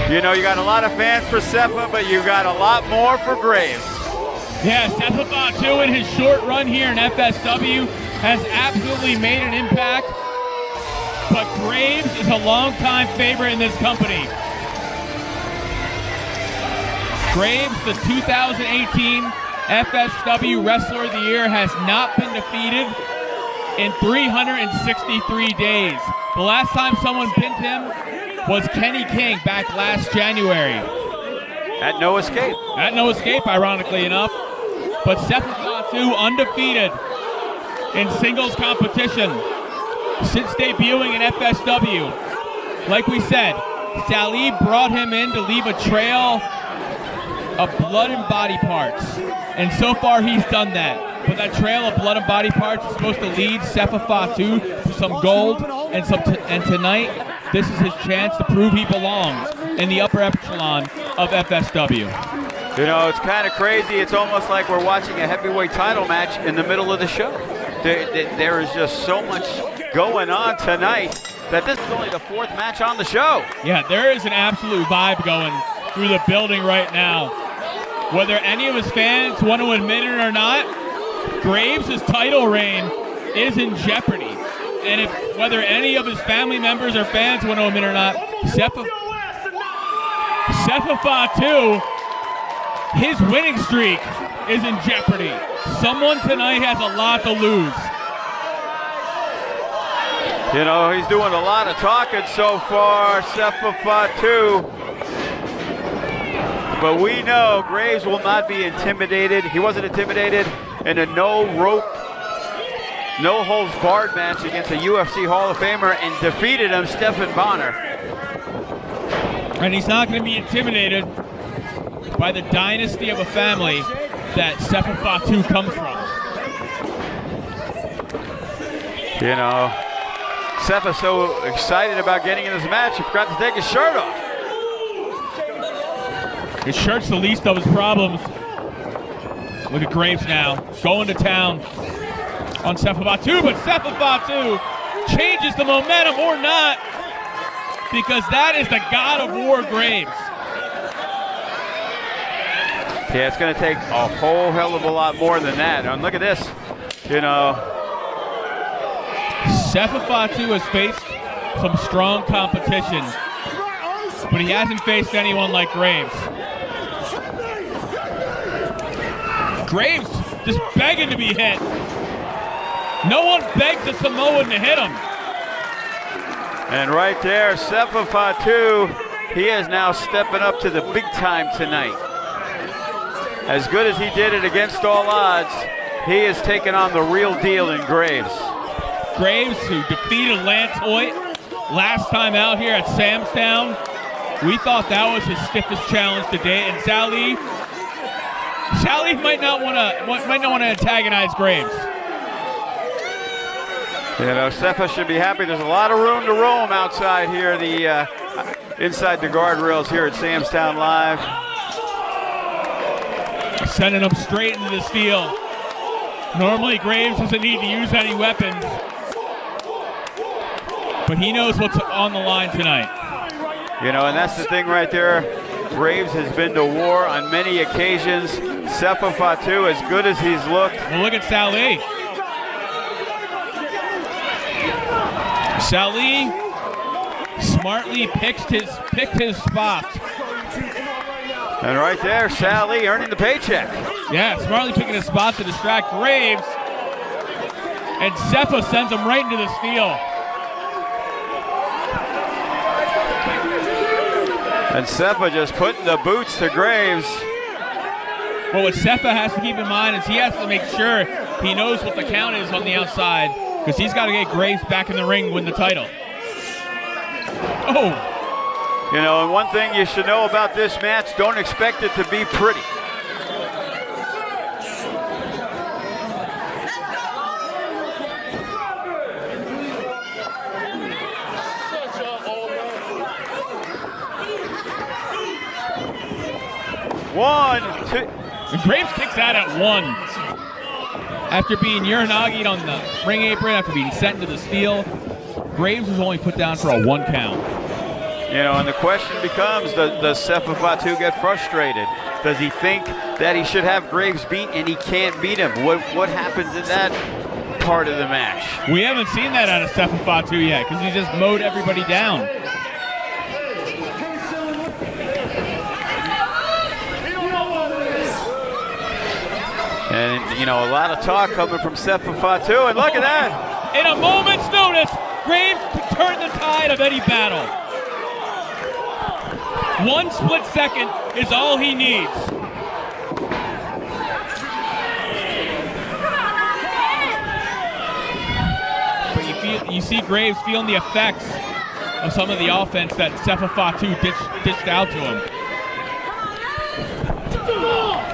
You know, you got a lot of fans for Sefa, but you got a lot more for Graves. Yeah, sefa fatu in his short run here in FSW has absolutely made an impact, but Graves is a longtime favorite in this company. Graves, the 2018 FSW Wrestler of the Year, has not been defeated in 363 days. The last time someone pinned him was Kenny King back last January. At No Escape. At No Escape, ironically enough. But sefa fatu undefeated in singles competition since debuting in FSW. Like we said, Salih brought him in to leave a trail of blood and body parts. And so far he's done that. But that trail of blood and body parts is supposed to lead sefa fatu to some gold. And tonight, this is his chance to prove he belongs in the upper echelon of FSW. You know, it's kind of crazy. It's almost like we're watching a heavyweight title match in the middle of the show. There is just so much going on tonight that this is only the fourth match on the show. Yeah, there is an absolute vibe going through the building right now. Whether any of his fans want to admit it or not, Graves' title reign is in jeopardy. And whether any of his family members or fans want to admit it or not, sefa fatu, his winning streak is in jeopardy. Someone tonight has a lot to lose. You know, he's doing a lot of talking so far, sefa fatu. But we know Graves will not be intimidated. He wasn't intimidated in a no-rope, no-holds-barred match against a UFC Hall of Famer and defeated him, Stephan Bonner. And he's not going to be intimidated by the dynasty of a family that sefa fatu comes from. You know, Sefa's so excited about getting in this match, he forgot to take his shirt off. His shirt's the least of his problems. Look at Graves now, going to town on sefa fatu, but sefa fatu changes the momentum or not, because that is the God of War Graves. Yeah, it's going to take a whole hell of a lot more than that. And look at this, you know. sefa fatu has faced some strong competition, but he hasn't faced anyone like Graves. Graves just begging to be hit. No one begs a Samoan to hit him. And right there, sefa fatu, he is now stepping up to the big time tonight. As good as he did it against all odds, he is taking on the real deal in Graves. Graves, who defeated Lance Hoyt last time out here at Samstown. We thought that was his stiffest challenge to date, and Salih might not want to antagonize Graves. You know, Sefa should be happy. There's a lot of room to roam outside here, inside the guardrails here at Samstown Live. Sending him straight into the steel. Normally, Graves doesn't need to use any weapons, but he knows what's on the line tonight. You know, and that's the thing right there. Graves has been to war on many occasions. Sefa fatu, as good as he's looked. Well, look at Salih. Salih smartly picked his spot. And right there, Salih earning the paycheck. Yeah, smartly picking his spot to distract Graves. And sefa sends him right into the steel. And Sefa just putting the boots to Graves. Well, what sefa has to keep in mind is he has to make sure he knows what the count is on the outside, because he's got to get Graves back in the ring to win the title. Oh. You know, and one thing you should know about this match, don't expect it to be pretty. One, two. And Graves kicks out at one. After being urinagi'd on the ring apron, after being sent into the steel, Graves was only put down for a 1 count. You know, and the question becomes, does Sefa Fatu get frustrated? Does he think that he should have Graves beat and he can't beat him? What happens in that part of the match? We haven't seen that out of Sefa Fatu yet because he just mowed everybody down. And, you know, a lot of talk coming from Sefa Fatu, and look at that. In a moment's notice, Graves can turn the tide of any battle. 1 split second is all he needs. But you see Graves feeling the effects of some of the offense that Sefa Fatu dished out to him.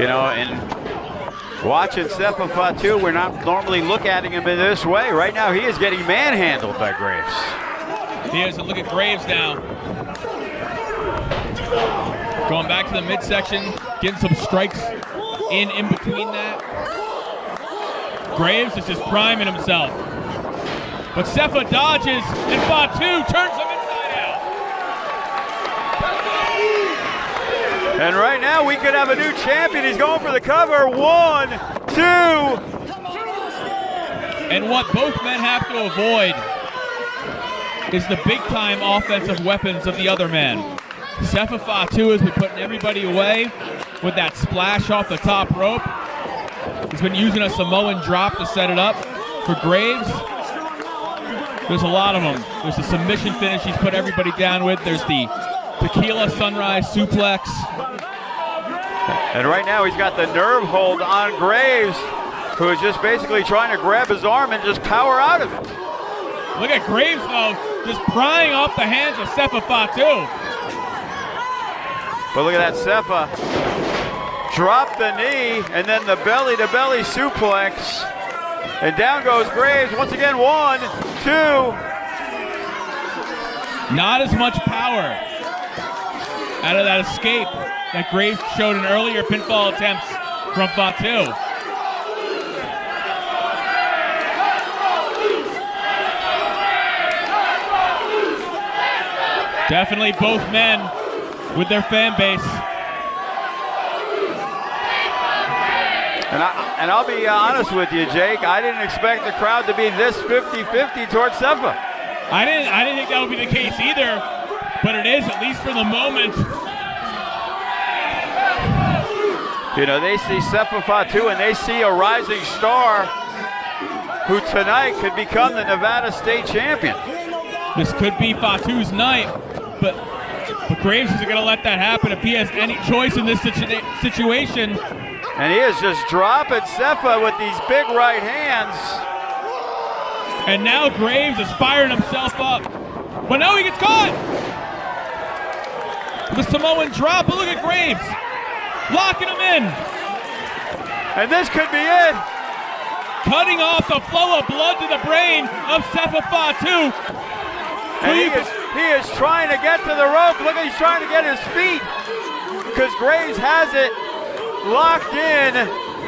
You know, and watching Sefa Fatu, we're not normally looking at him in this way. Right now, he is getting manhandled by Graves. He is, and look at Graves now. Going back to the midsection, getting some strikes in between that. Graves is just priming himself. But Sefa dodges, and Fatu turns him inside out. And right now, we could have a new champion. He's going for the cover. 1, 2. And what both men have to avoid is the big-time offensive weapons of the other man. Sefa Fatu has been putting everybody away with that splash off the top rope. He's been using a Samoan drop to set it up for Graves. There's a lot of them. There's the submission finish he's put everybody down with. There's the tequila sunrise suplex. And right now he's got the nerve hold on Graves, who is just basically trying to grab his arm and just power out of it. Look at Graves, though, just prying off the hands of Sefa Fatu. But look at that, Sefa. Drop the knee, and then the belly-to-belly suplex. And down goes Graves. Once again, 1, 2. Not as much power out of that escape that Graves showed in earlier pinfall attempts from Fatu. Definitely both men with their fan base. And I'll be honest with you, Jake. I didn't expect the crowd to be this 50-50 towards Sefa. I didn't think that would be the case either, but it is, at least for the moment. You know, they see Sefa Fatu and they see a rising star who tonight could become the Nevada State champion. This could be Fatu's night, but Graves isn't going to let that happen if he has any choice in this situation. And he is just dropping Sefa with these big right hands. And now Graves is firing himself up. But now he gets caught. The Samoan drop, but look at Graves. Locking him in. And this could be it. Cutting off the flow of blood to the brain of Sefa Fatu. And he is trying to get to the rope. Look, he's trying to get his feet. Because Graves has it locked in.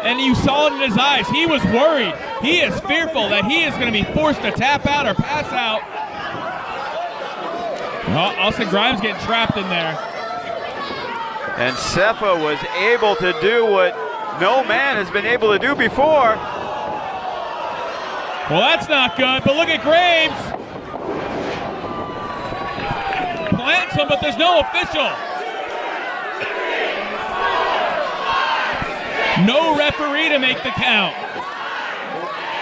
And you saw it in his eyes. He was worried. He is fearful that he is going to be forced to tap out or pass out. Well, Austin Grimes getting trapped in there. And Sefa was able to do what no man has been able to do before. Well, that's not good, but look at Graves. Plants him, but there's no official. No referee to make the count.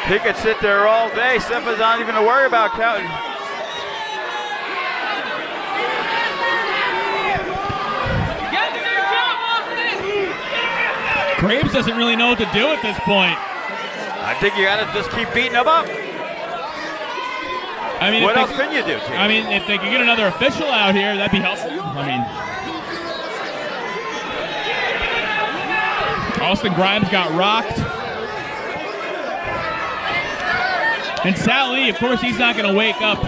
He could sit there all day. Sefa's not even to worry about counting. Graves doesn't really know what to do at this point. I think you gotta just keep beating him up. I mean, what else can you do, Tim? I mean, if they could get another official out here, that'd be helpful. I mean, Austin Grimes got rocked. And Sal Lee, of course, he's not going to wake up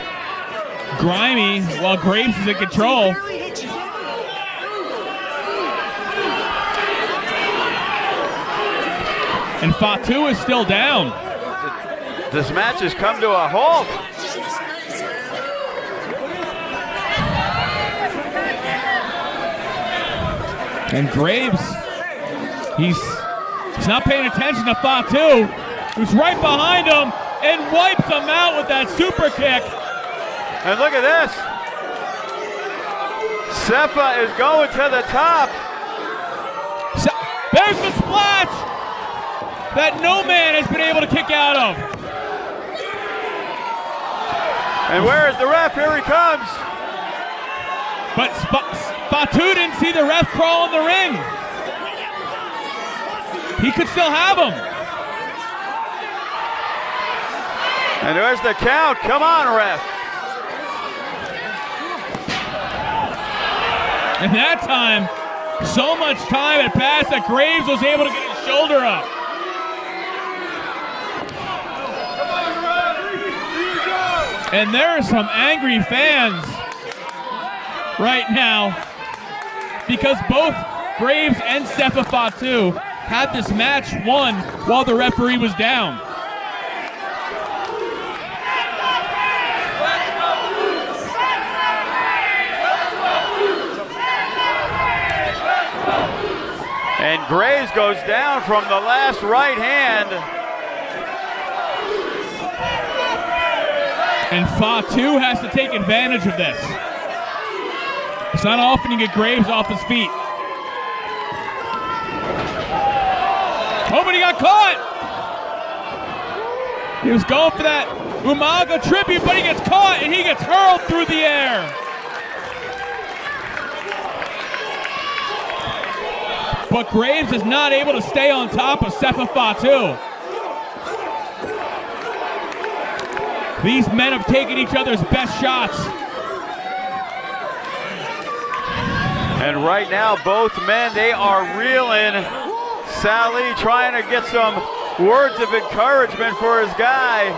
Grimy while Graves is in control. And Fatu is still down. This match has come to a halt. And Graves, he's not paying attention to Fatu, who's right behind him and wipes him out with that super kick. And look at this. Sefa is going to the top. There's the splash that no man has been able to kick out of. And where is the ref? Here he comes. But Fatu didn't see the ref crawl in the ring. He could still have him. And there's the count. Come on, ref. And that time, so much time had passed that Graves was able to get his shoulder up. And there are some angry fans right now because both Graves and sefa Fatu had this match won while the referee was down. And Graves goes down from the last right hand. And Fatu has to take advantage of this. It's not often you get Graves off his feet. Oh, but he got caught! He was going for that Umaga tribute, but he gets caught and he gets hurled through the air. But Graves is not able to stay on top of sefa Fatu. These men have taken each other's best shots. And right now, both men, they are reeling. Sally trying to get some words of encouragement for his guy.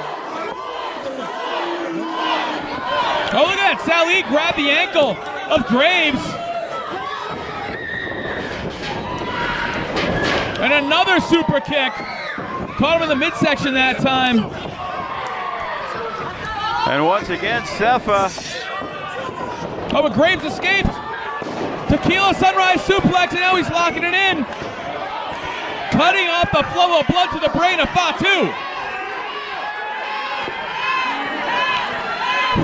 Oh, look at that. Sally grabbed the ankle of Graves. And another super kick. Caught him in the midsection that time. And once again, Sefa. Oh, but Graves escaped. Tequila Sunrise suplex, and now he's locking it in. Cutting off the flow of blood to the brain of Fatu,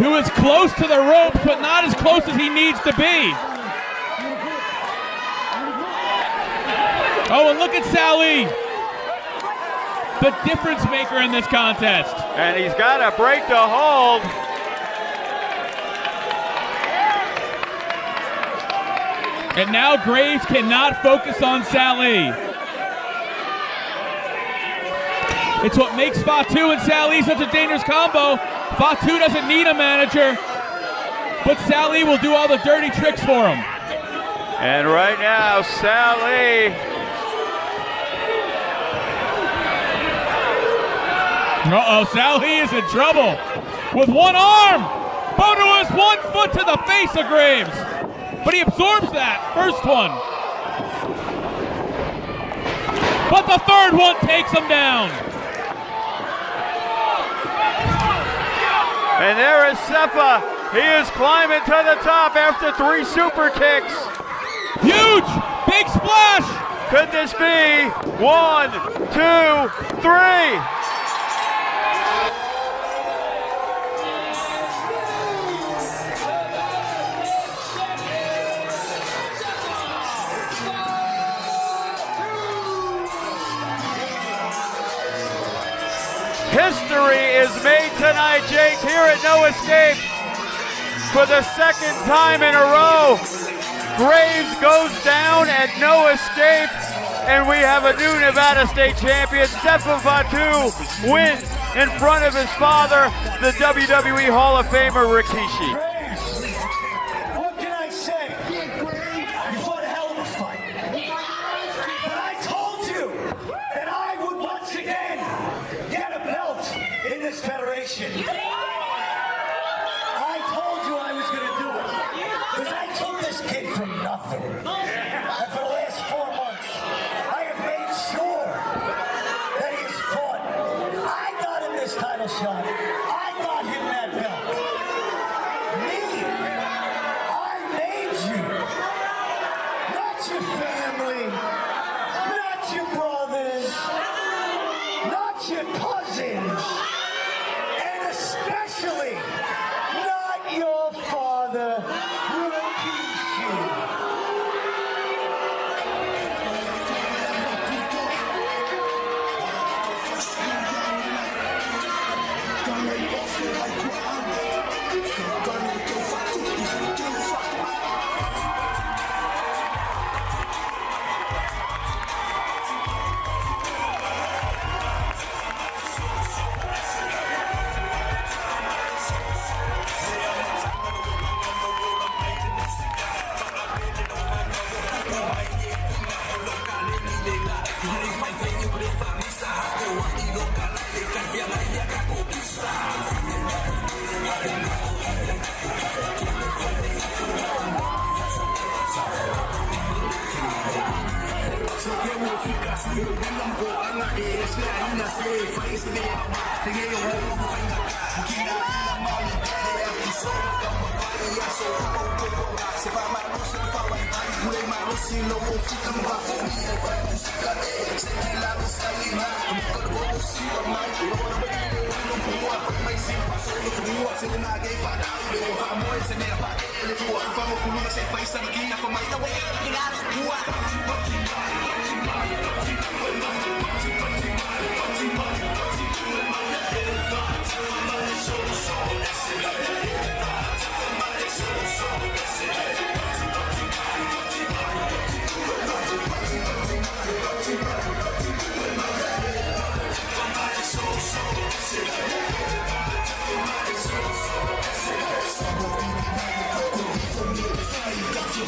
who is close to the ropes, but not as close as he needs to be. Oh, and look at Sally, the difference maker in this contest. And he's got to break the hold. And now Graves cannot focus on Sally. It's what makes Fatu and Sally such a dangerous combo. Fatu doesn't need a manager, but Sally will do all the dirty tricks for him. And right now, Sally. Uh-oh, Sally is in trouble with one arm. Bono has 1 foot to the face of Graves, but he absorbs that first one. But the third one takes him down. And there is Sefa. He is climbing to the top after 3 super kicks. Huge, big splash. Could this be 1, 2, 3? History is made tonight, Jake, here at No Escape. For the second time in a row, Graves goes down at No Escape, and we have a new Nevada State champion. Sefa Fatu wins in front of his father, the WWE Hall of Famer Rikishi. What can I say? You fought a hell of a fight. But I told you that I would once again get a belt in this federation. I told you I was going to do it. Because I took this kid from nothing. And for the last 4 months, I have made sure that he has fought. I got him this title shot. I got him that belt. Me, I made you. Not your family. brother, Rikishi.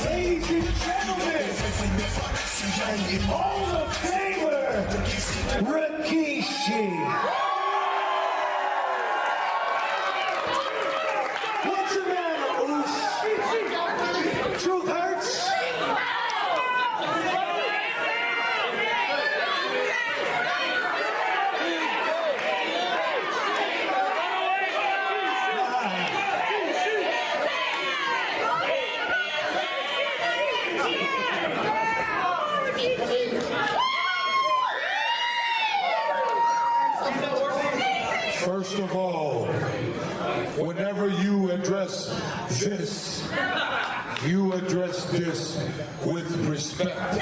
Ladies and gentlemen, Hall of Famer, Rikishi. What's the matter, Oos? Truth hurts? First of all, whenever you address this, you address this with respect.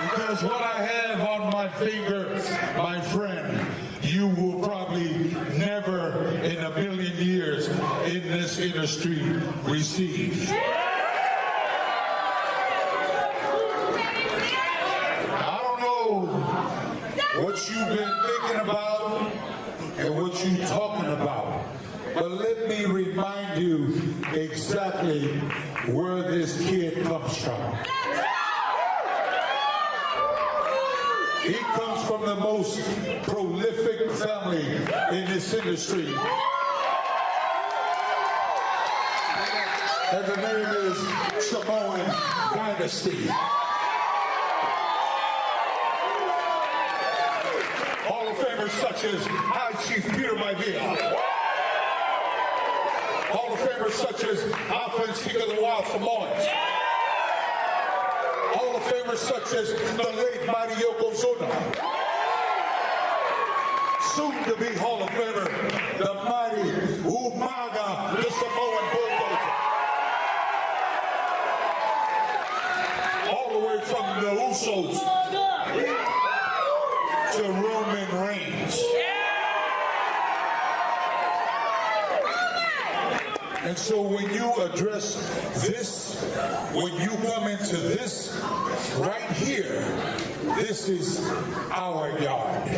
Because what I have on my finger, my friend, you will probably never in a million years in this industry receive. What you've been thinking about and what you're talking about. But let me remind you exactly where this kid comes from. He comes from the most prolific family in this industry. And the name is Samoan Dynasty. Such as High Chief Peter Maivia. Hall of Famers such as Alpha and Seeker the Wild Samoans. Hall of Famers such as the late mighty Yokozuna. Soon to be Hall of Famer, the mighty Umaga, the Samoan Bulldozer. All the way from the Usos to Roman Reigns. And so when you address this, when you come into this right here, this is our yard.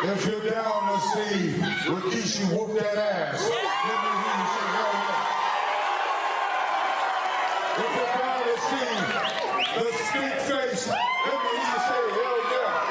If you're down to see Rikishi whoop that ass, let me hear you say hell yeah. If you're down to see the street face, let me hear you say hell yeah.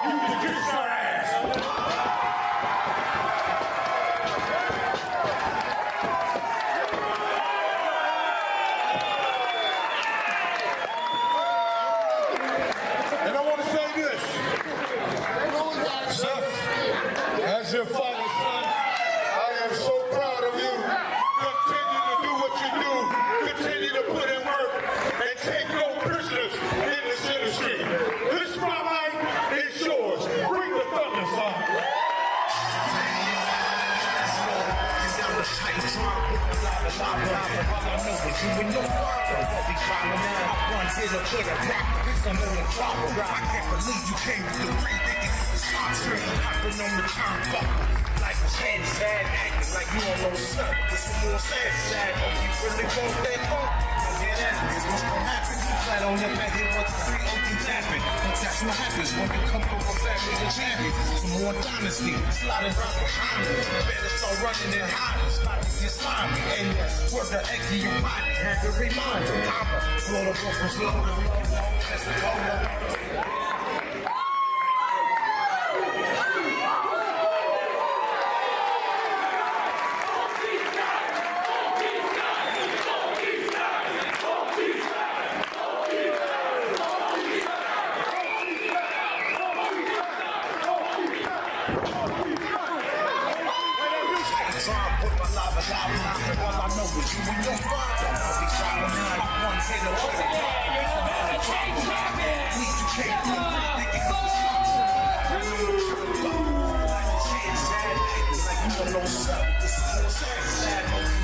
You can kiss her ass. And I want to say this. Seth, as your father's son, I am so proud of you. Continue to do what you do. Continue to put in work and take no prisoners in this industry. This spotlight is yours. Bring the thunder, son. I can't believe you came to the ring, nigga. Stop turning, hopping on the turnbuckle. Like sad, sad, acting like you don't know something. This is more sad, sad. Oh, you really want that funk? Yeah, that is what's gonna happen. You flat on your back, hit 1, 2, 3, OG tapping. But that's what happens when you come from a family of champions. Some more dynasty, sliding right behind me. Better start running and hiding, start to get slimy. And word the egg in your body, had to remind you. I'm a Florida boy from Florida, we don't know Pensacola.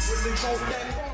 Really want that